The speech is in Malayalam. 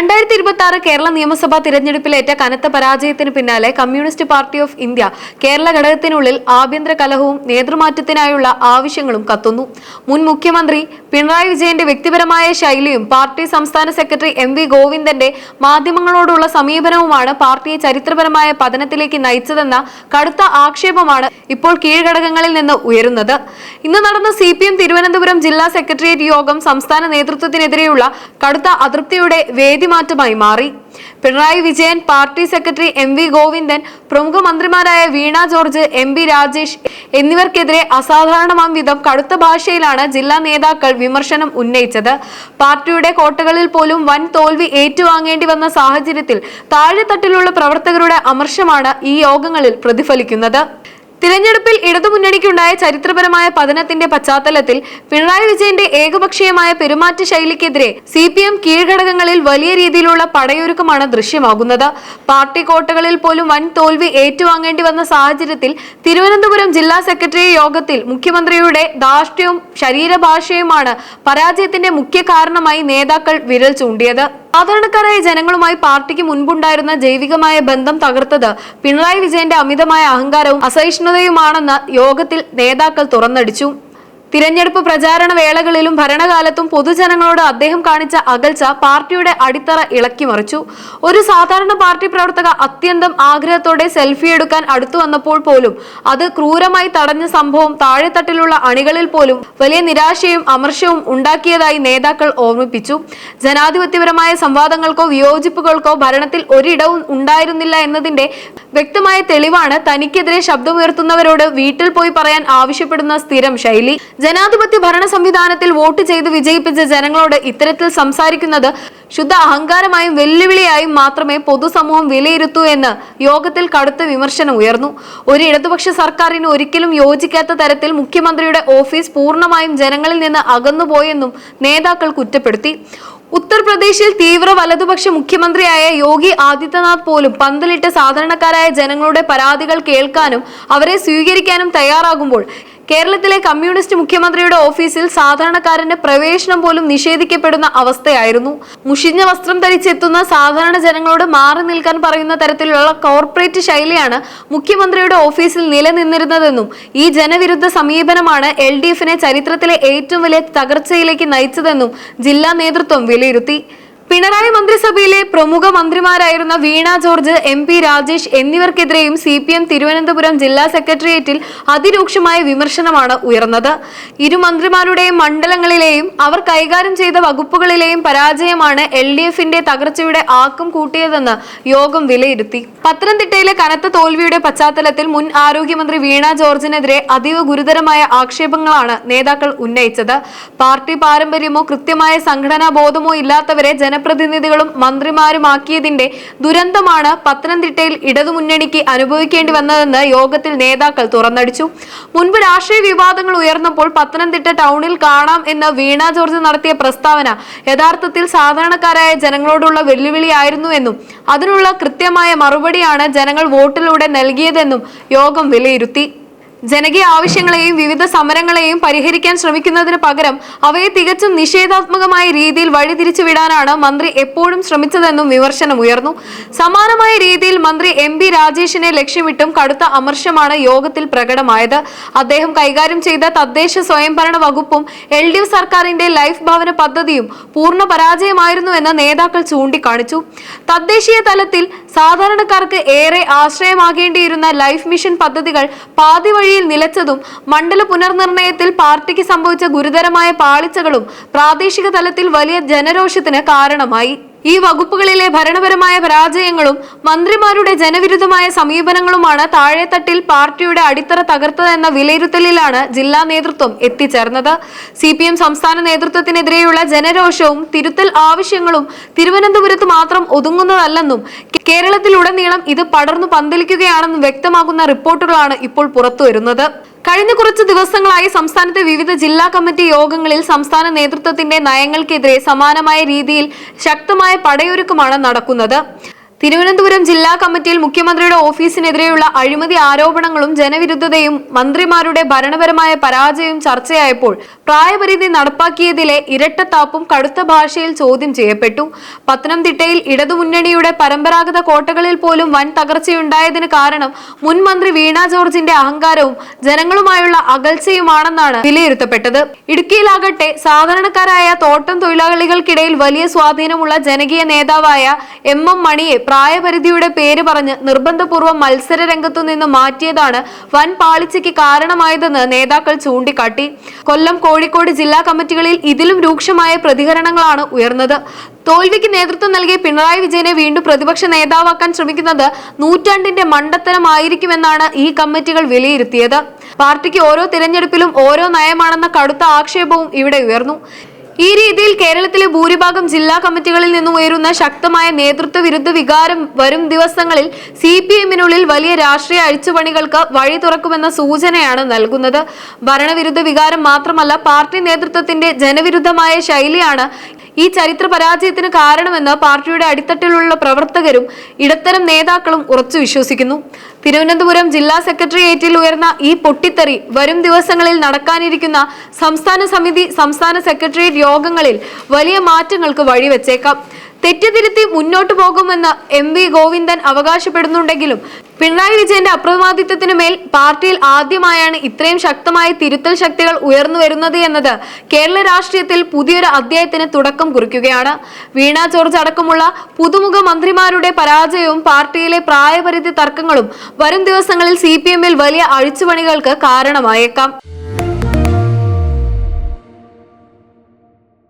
2026 കേരള നിയമസഭാ തിരഞ്ഞെടുപ്പിലേറ്റ കനത്ത പരാജയത്തിന് പിന്നാലെ communist party of India Kerala ഘടകത്തിനുള്ളിൽ ആഭ്യന്തര കലഹവും നേതൃമാറ്റത്തിനായുള്ള ആവശ്യങ്ങളും കത്തുന്നു. മുൻ മുഖ്യമന്ത്രി പിണറായി വിജയന്റെ വ്യക്തിപരമായ ശൈലിയും പാർട്ടി സംസ്ഥാന സെക്രട്ടറി MV ഗോവിന്ദന്റെ മാധ്യമങ്ങളോടുള്ള സമീപനവുമാണ് പാർട്ടിയെ ചരിത്രപരമായ പതനത്തിലേക്ക് നയിച്ചതെന്ന കടുത്ത ആക്ഷേപമാണ് ഇപ്പോൾ കീഴ്ഘടകങ്ങളിൽ നിന്ന് ഉയരുന്നത്. ഇന്ന് നടന്ന CPM തിരുവനന്തപുരം ജില്ലാ സെക്രട്ടേറിയറ്റ് യോഗം സംസ്ഥാന നേതൃത്വത്തിനെതിരെയുള്ള കടുത്ത അതൃപ്തിയുടെ വേദിമാറ്റമായി മാറി. Pinarayi Vijayan, party secretary MV Govindan, പ്രമുഖ മന്ത്രിമാരായ വീണ ജോർജ്, MP രാജേഷ് എന്നിവർക്കെതിരെ അസാധാരണമാം വിധം കടുത്ത ഭാഷയിലാണ് ജില്ലാ നേതാക്കൾ വിമർശനം ഉന്നയിച്ചത്. പാർട്ടിയുടെ കോട്ടകളിൽ പോലും വൻ തോൽവി ഏറ്റുവാങ്ങേണ്ടി വന്ന സാഹചര്യത്തിൽ താഴെത്തട്ടിലുള്ള പ്രവർത്തകരുടെ അമർഷമാണ് ഈ യോഗങ്ങളിൽ പ്രതിഫലിക്കുന്നത്. തിരഞ്ഞെടുപ്പിൽ ഇടതുമുന്നണിക്കുണ്ടായ ചരിത്രപരമായ പതനത്തിന്റെ പശ്ചാത്തലത്തിൽ പിണറായി വിജയന്റെ ഏകപക്ഷീയമായ പെരുമാറ്റ ശൈലിക്കെതിരെ CPM കീഴ്ഘടകങ്ങളിൽ വലിയ രീതിയിലുള്ള പടയൊരുക്കമാണ് ദൃശ്യമാകുന്നത്. പാർട്ടി കോട്ടകളിൽ പോലും വൻ തോൽവി ഏറ്റുവാങ്ങേണ്ടി വന്ന സാഹചര്യത്തിൽ തിരുവനന്തപുരം ജില്ലാ സെക്രട്ടറി യോഗത്തിൽ മുഖ്യമന്ത്രിയുടെ ധാർഷ്ട്യവും ശരീരഭാഷയുമാണ് പരാജയത്തിന്റെ മുഖ്യ കാരണമായി നേതാക്കൾ വിരൽ ചൂണ്ടിയത്. സാധാരണക്കാരായ ജനങ്ങളുമായി പാർട്ടിക്ക് മുൻപുണ്ടായിരുന്ന ജൈവികമായ ബന്ധം തകർത്തത് പിണറായി വിജയന്റെ അമിതമായ അഹങ്കാരവും അസഹിഷ്ണുതയുമാണെന്ന് യോഗത്തിൽ നേതാക്കൾ തുറന്നടിച്ചു. തിരഞ്ഞെടുപ്പ് പ്രചാരണ വേളകളിലും ഭരണകാലത്തും പൊതുജനങ്ങളോട് അദ്ദേഹം കാണിച്ച അകൽച്ച പാർട്ടിയുടെ അടിത്തറ ഇളക്കിമറിച്ചു. ഒരു സാധാരണ പാർട്ടി പ്രവർത്തക അത്യന്തം ആഗ്രഹത്തോടെ സെൽഫി എടുക്കാൻ അടുത്തു വന്നപ്പോൾ പോലും അത് ക്രൂരമായി തടഞ്ഞ സംഭവം താഴെത്തട്ടിലുള്ള അണികളിൽ പോലും വലിയ നിരാശയും അമർഷവും ഉണ്ടാക്കിയതായി നേതാക്കൾ ഓർമ്മിപ്പിച്ചു. ജനാധിപത്യപരമായ സംവാദങ്ങൾക്കോ വിയോജിപ്പുകൾക്കോ ഭരണത്തിൽ ഒരിടവും ഉണ്ടായിരുന്നില്ല എന്നതിന്റെ വ്യക്തമായ തെളിവാണ് തനിക്കെതിരെ ശബ്ദമുയർത്തുന്നവരോട് വീട്ടിൽ പോയി പറയാൻ ആവശ്യപ്പെടുന്ന സ്ഥിരം ശൈലി. ജനാധിപത്യ ഭരണ സംവിധാനത്തിൽ വോട്ട് ചെയ്ത് വിജയിപ്പിച്ച ജനങ്ങളോട് ഇത്തരത്തിൽ സംസാരിക്കുന്നത് ശുദ്ധ അഹങ്കാരമായും വെല്ലുവിളിയായും മാത്രമേ പൊതുസമൂഹം വിലയിരുത്തൂ എന്ന് യോഗത്തിൽ കടുത്ത വിമർശനം ഉയർന്നു. ഒരു ഇടതുപക്ഷ സർക്കാരിന് ഒരിക്കലും യോജിക്കാത്ത തരത്തിൽ മുഖ്യമന്ത്രിയുടെ ഓഫീസ് പൂർണ്ണമായും ജനങ്ങളിൽ നിന്ന് അകന്നുപോയെന്നും നേതാക്കൾ കുറ്റപ്പെടുത്തി. ഉത്തർപ്രദേശിൽ തീവ്ര വലതുപക്ഷ മുഖ്യമന്ത്രിയായ യോഗി ആദിത്യനാഥ് പോലും പന്തലിട്ട് സാധാരണക്കാരായ ജനങ്ങളുടെ പരാതികൾ കേൾക്കാനും അവരെ സ്വീകരിക്കാനും തയ്യാറാകുമ്പോൾ കേരളത്തിലെ കമ്മ്യൂണിസ്റ്റ് മുഖ്യമന്ത്രിയുടെ ഓഫീസിൽ സാധാരണക്കാരന് പ്രവേശനം പോലും നിഷേധിക്കപ്പെടുന്ന അവസ്ഥയായിരുന്നു. മുഷിഞ്ഞ വസ്ത്രം ധരിച്ചെത്തുന്ന സാധാരണ ജനങ്ങളോട് മാറി നിൽക്കാൻ പറയുന്ന തരത്തിലുള്ള കോർപ്പറേറ്റ് ശൈലിയാണ് മുഖ്യമന്ത്രിയുടെ ഓഫീസിൽ നിലനിന്നിരുന്നതെന്നും ഈ ജനവിരുദ്ധ സമീപനമാണ് LDFനെ ചരിത്രത്തിലെ ഏറ്റവും വലിയ തകർച്ചയിലേക്ക് നയിച്ചതെന്നും ജില്ലാ നേതൃത്വം വിലയിരുത്തി. പിണറായി മന്ത്രിസഭയിലെ പ്രമുഖ മന്ത്രിമാരായിരുന്ന വീണ ജോർജ്, MP രാജേഷ് എന്നിവർക്കെതിരെയും CPM തിരുവനന്തപുരം ജില്ലാ സെക്രട്ടേറിയറ്റിൽ അതിരൂക്ഷമായ വിമർശനമാണ് ഉയർന്നത്. ഇരു മന്ത്രിമാരുടെയും മണ്ഡലങ്ങളിലെയും അവർ കൈകാര്യം ചെയ്ത വകുപ്പുകളിലെയും പരാജയമാണ് LDFന്റെ തകർച്ചയുടെ ആക്കം കൂട്ടിയതെന്ന് യോഗം വിലയിരുത്തി. പത്തനംതിട്ടയിലെ കനത്ത തോൽവിയുടെ പശ്ചാത്തലത്തിൽ മുൻ ആരോഗ്യമന്ത്രി വീണ ജോർജിനെതിരെ അതീവ ഗുരുതരമായ ആക്ഷേപങ്ങളാണ് നേതാക്കൾ ഉന്നയിച്ചത്. പാർട്ടി പാരമ്പര്യമോ കൃത്യമായ സംഘടനാ ബോധമോ ഇല്ലാത്തവരെ ജനപ്രതിനിധികളും മന്ത്രിമാരുമാക്കിയതിന്റെ ദുരന്തമാണ് പത്തനംതിട്ടയിൽ ഇടതുമുന്നണിക്ക് അനുഭവിക്കേണ്ടി വന്നതെന്ന് യോഗത്തിൽ നേതാക്കൾ തുറന്നടിച്ചു. മുൻപ് രാഷ്ട്രീയ വിവാദങ്ങൾ ഉയർന്നപ്പോൾ പത്തനംതിട്ട ടൗണിൽ കാണാം എന്ന് വീണ ജോർജ് നടത്തിയ പ്രസ്താവന യഥാർത്ഥത്തിൽ സാധാരണക്കാരായ ജനങ്ങളോടുള്ള വെല്ലുവിളിയായിരുന്നുവെന്നും അതിനുള്ള കൃത്യമായ മറുപടിയാണ് ജനങ്ങൾ വോട്ടിലൂടെ നൽകിയതെന്നും യോഗം വിലയിരുത്തി. ജനകീയ ആവശ്യങ്ങളെയും വിവിധ സമരങ്ങളെയും പരിഹരിക്കാൻ ശ്രമിക്കുന്നതിന് പകരം അവയെ തികച്ചും നിഷേധാത്മകമായ രീതിയിൽ വഴിതിരിച്ചു വിടാനാണ് മന്ത്രി എപ്പോഴും ശ്രമിച്ചതെന്നും വിമർശനം ഉയർന്നു. സമാനമായ രീതിയിൽ മന്ത്രി MP രാജേഷിനെ ലക്ഷ്യമിട്ടും കടുത്ത അമർഷമാണ് യോഗത്തിൽ പ്രകടമായത്. അദ്ദേഹം കൈകാര്യം ചെയ്ത തദ്ദേശ സ്വയംഭരണ വകുപ്പും LDF സർക്കാരിന്റെ ലൈഫ് ഭവന പദ്ധതിയും പൂർണ്ണ പരാജയമായിരുന്നുവെന്ന് നേതാക്കൾ ചൂണ്ടിക്കാണിച്ചു. തദ്ദേശീയ തലത്തിൽ സാധാരണക്കാർക്ക് ഏറെ ആശ്രയമാകേണ്ടിയിരുന്ന ലൈഫ് മിഷൻ പദ്ധതികൾ പാതി വഴി നിലച്ചതും മണ്ഡല പുനർനിർണയത്തിൽ പാർട്ടിക്ക് സംഭവിച്ച ഗുരുതരമായ പാളിച്ചകളും പ്രാദേശിക തലത്തിൽ വലിയ ജനരോഷത്തിന് കാരണമായി. ഈ വകുപ്പുകളിലെ ഭരണപരമായ പരാജയങ്ങളും മന്ത്രിമാരുടെ ജനവിരുദ്ധമായ സമീപനങ്ങളുമാണ് താഴെത്തട്ടിൽ പാർട്ടിയുടെ അടിത്തറ തകർത്തതെന്ന വിലയിരുത്തലിലാണ് ജില്ലാ നേതൃത്വം എത്തിച്ചേർന്നത്. CPM സംസ്ഥാന നേതൃത്വത്തിനെതിരെയുള്ള ജനരോഷവും തിരുത്തൽ ആവശ്യങ്ങളും തിരുവനന്തപുരത്ത് മാത്രം ഒതുങ്ങുന്നതല്ലെന്നും കേരളത്തിലുടനീളം ഇത് പടർന്നു പന്തലിക്കുകയാണെന്നും വ്യക്തമാകുന്ന റിപ്പോർട്ടുകളാണ് ഇപ്പോൾ പുറത്തുവരുന്നത്. കഴിഞ്ഞ കുറച്ച് ദിവസങ്ങളായി സംസ്ഥാനത്തെ വിവിധ ജില്ലാ കമ്മിറ്റി യോഗങ്ങളിൽ സംസ്ഥാന നേതൃത്വത്തിന്റെ നയങ്ങൾക്കെതിരെ സമാനമായ രീതിയിൽ ശക്തമായ പടയൊരുക്കമാണ് നടക്കുന്നത്. തിരുവനന്തപുരം ജില്ലാ കമ്മിറ്റിയിൽ മുഖ്യമന്ത്രിയുടെ ഓഫീസിനെതിരെയുള്ള അഴിമതി ആരോപണങ്ങളും ജനവിരുദ്ധതയും മന്ത്രിമാരുടെ ഭരണപരമായ പരാജയവും ചർച്ചയായപ്പോൾ പ്രായപരിധി നടപ്പാക്കിയതിലെ ഇരട്ടത്താപ്പും കടുത്ത ഭാഷയിൽ ചോദ്യം ചെയ്യപ്പെട്ടു. പത്തനംതിട്ടയിൽ ഇടതുമുന്നണിയുടെ പരമ്പരാഗത കോട്ടകളിൽ പോലും വൻ തകർച്ചയുണ്ടായതിന് കാരണം മുൻ മന്ത്രി വീണ ജോർജിന്റെ അഹങ്കാരവും ജനങ്ങളുമായുള്ള അകൽച്ചയുമാണെന്നാണ് വിലയിരുത്തപ്പെട്ടത്. ഇടുക്കിയിലാകട്ടെ സാധാരണക്കാരായ തോട്ടം തൊഴിലാളികൾക്കിടയിൽ വലിയ സ്വാധീനമുള്ള ജനകീയ നേതാവായ എം മണിയെ പ്രായപരിധിയുടെ പേര് പറഞ്ഞ് നിർബന്ധപൂർവ്വം മത്സര രംഗത്തു നിന്ന് മാറ്റിയതാണ് വൻ പാളിച്ചയ്ക്ക് കാരണമായതെന്ന് നേതാക്കൾ ചൂണ്ടിക്കാട്ടി. കൊല്ലം, കോഴിക്കോട് ജില്ലാ കമ്മിറ്റികളിൽ ഇതിലും രൂക്ഷമായ പ്രതികരണങ്ങളാണ് ഉയർന്നത്. തോൽവിക്ക് നേതൃത്വം നൽകിയ പിണറായി വിജയനെ വീണ്ടും പ്രതിപക്ഷ നേതാവാക്കാൻ ശ്രമിക്കുന്നത് നൂറ്റാണ്ടിന്റെ മണ്ടത്തരമായിരിക്കുമെന്നാണ് ഈ കമ്മിറ്റികൾ വിലയിരുത്തിയത്. പാർട്ടിക്ക് ഓരോ തിരഞ്ഞെടുപ്പിലും ഓരോ നയമാണെന്ന കടുത്ത ആക്ഷേപവും ഇവിടെ ഉയർന്നു. ഈ രീതിയിൽ കേരളത്തിലെ ഭൂരിഭാഗം ജില്ലാ കമ്മിറ്റികളിൽ നിന്നും ഉയരുന്ന ശക്തമായ നേതൃത്വ വിരുദ്ധ വികാരം വരും ദിവസങ്ങളിൽ CPM-നുള്ളിൽ വലിയ രാഷ്ട്രീയ അഴിച്ചുപണികൾക്ക് വഴി തുറക്കുമെന്ന സൂചനയാണ് നൽകുന്നത്. ഭരണവിരുദ്ധ വികാരം മാത്രമല്ല, പാർട്ടി നേതൃത്വത്തിന്റെ ജനവിരുദ്ധമായ ശൈലിയാണ് ഈ ചരിത്ര പരാജയത്തിന് കാരണമെന്ന് പാർട്ടിയുടെ അടിത്തട്ടിലുള്ള പ്രവർത്തകരും ഇടത്തരം നേതാക്കളും ഉറച്ചു വിശ്വസിക്കുന്നു. തിരുവനന്തപുരം ജില്ലാ സെക്രട്ടേറിയറ്റിൽ ഉയർന്ന ഈ പൊട്ടിത്തെറി വരും ദിവസങ്ങളിൽ നടക്കാനിരിക്കുന്ന സംസ്ഥാന സമിതി, സംസ്ഥാന സെക്രട്ടേറിയറ്റ് യോഗങ്ങളിൽ വലിയ മാറ്റങ്ങൾക്ക് വഴിവെച്ചേക്കാം. തെറ്റുതിരുത്തി മുന്നോട്ടു പോകുമെന്ന് MV ഗോവിന്ദൻ അവകാശപ്പെടുന്നുണ്ടെങ്കിലും പിണറായി വിജയന്റെ അപ്രമാദിത്വത്തിനു മേൽ പാർട്ടിയിൽ ആദ്യമായാണ് ഇത്രയും ശക്തമായ തിരുത്തൽ ശക്തികൾ ഉയർന്നു വരുന്നത് എന്നത് കേരള രാഷ്ട്രീയത്തിൽ പുതിയൊരു അധ്യായത്തിന് തുടക്കം കുറിക്കുകയാണ്. വീണ ജോർജ് അടക്കമുള്ള പുതുമുഖ മന്ത്രിമാരുടെ പരാജയവും പാർട്ടിയിലെ പ്രായപരിധി തർക്കങ്ങളും വരും ദിവസങ്ങളിൽ CPM-ൽ വലിയ അഴിച്ചുപണികൾക്ക് കാരണമായേക്കാം.